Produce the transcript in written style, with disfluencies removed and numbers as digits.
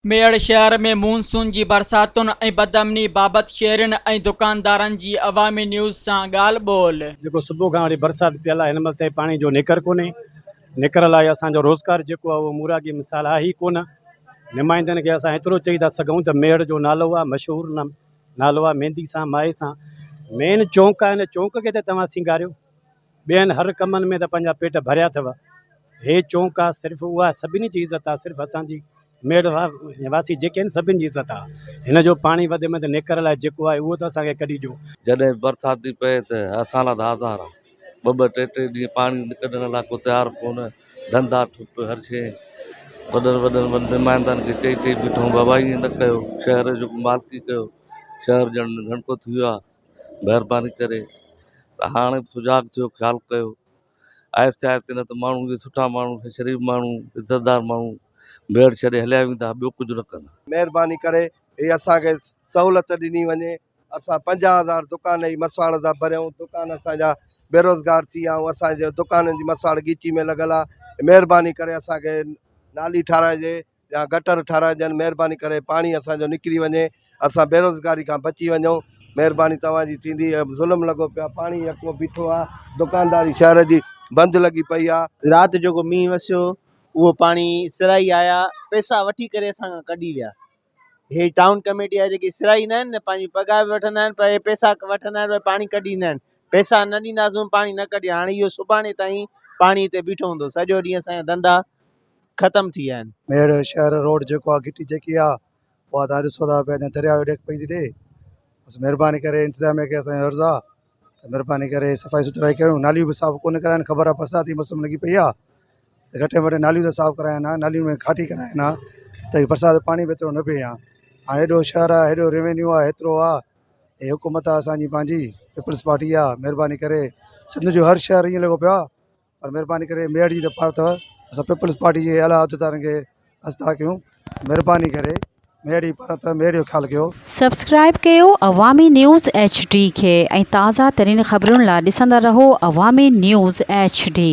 मेड़ शहर में मानसून की बरसातुन ऐं बदअमनी बाबत शहरन ऐं दुकानदारन की अवामी न्यूज़ से ॻाल्हि ॿोल। जो सुबह का वरी बरसात पियल आहे, हिन महिल ताईं पाणी जो निकर कोन्हे। निकरल आहे असांजो रोज़गार जेको आहे उहो मुरागी मिसाल आहे ई कोन। नुमाइंदनि खे असां एतिरो चई था सघूं त मेड़ जो नालो आहे मशहूरु नालो आहे मेहंदी सां माए सां। मेन चौंक आहे, हिन चौंक खे त तव्हां सिंगारियो, ॿियनि हर कमनि में त पंहिंजा पेट भरिया अथव। हे चौंक आहे, सिर्फ़ु उहा सभिनी जी इज़त आहे, सिर्फ़ु असांजी मेड़ वासी जेके आहिनि सभिनी जी इज़त आहे। हिन जो पाणी वधि में वधि निकरल आहे जेको आहे उहो त असांखे कढी ॾियो। जॾहिं बरसात थी पए त असां लाइ त आज़ार आहे। ॿ टे ॾींहं पाणी कढण लाइ को तयारु कोन। धंधा ठप, हर शइ वॾनि नुमाइंदनि खे चई चई बीठूं, बाबा ईअं न कयो, शहर जो मालिकी कयो, शहर ॼण घणको थी वियो आहे, महिरबानी करे। त हाणे सुजाग थियो, ख़्यालु कयो आहिस्ते आहिस्ते, न त माण्हू सुठा माण्हू, शरीफ़ माण्हू, इज़तदार माण्हू भेड़ छॾे हलिया वेंदा, ॿियो कुझु न कंदा। महिरबानी करे हे असांखे सहूलियत ॾिनी वञे। असां 50,000 दुकान जी मसवाड़ था भरियूं, दुकान असांजा बेरोज़गार थी विया ऐं असांजे दुकाननि जी मसवाड़ ॻीची में लॻल आहे। महिरबानी करे असांखे नाली ठाराइजे या गटर ठाराइजनि, महिरबानी करे पाणी असांजो निकिरी वञे, असां बेरोज़गारी खां बची वञूं। महिरबानी तव्हांजी थींदी। ज़ुल्म लॻो पियो आहे, पाणी यको बीठो आहे, दुकानदारी शहर जी बंदि लॻी पई आहे। रात जो मींहुं वसियो, वो पानी सिराई आया, पैसा वठी करे असां कढी विया। हे टाउन कमेटी आहे जेकी सिराई न आहिनि न, पंहिंजी पगार बि वठंदा आहिनि, पर हे पैसा वठंदा आहिनि, पाणी कढी ईंदा आहिनि। पैसा न ॾींदासीं, पाणी न कढी। हाणे इहो सुभाणे ताईं पाणी हिते बीठो हूंदो, सॼो ॾींहुं असांजा धंधा ख़तमु थी विया आहिनि। मेड़ शहर रोड जेको आहे गिटी जेकी आहे उहा तव्हां ॾिसो था पिया, दरिया जो ॾेक पई थी ॾे। बसि महिरबानी करे इंतिज़ामिया खे असांजो अर्ज़ु आहे त महिरबानी करे सफ़ाई सुथराई कयूं। नालियूं बि साफ़ कोन कराइनि, ख़बर आहे बरसाती मौसम लॻी पई आहे त घटि में घटि नालियूं त साफ़ कराइनि हा, नालियुनि में खाटी कराइनि हा, त बरसाति जो पाणी बि एतिरो न बीहे हा। हाणे हेॾो शहर आहे, हेॾो रेवेन्यू आहे, एतिरो आहे, हे हुकूमत आहे असांजी पंहिंजी पीपल्स पार्टी आहे। महिरबानी करे सिंध जो हर शहर ईअं लॻो पियो आहे, पर महिरबानी करे मेड़ जी त पार अथव, असां पीपल्स पार्टी जे आला उहिदेदारनि खे अस्ता कयूं, महिरबानी करे मेड़ जी पार अथव, मेड़ जो ख़्यालु कयो। सब्सक्राइब कयो अवामी न्यूज़ HD खे ऐं ताज़ा तरीन ख़बरुनि लाइ ॾिसंदा रहो अवामी न्यूज़ HD।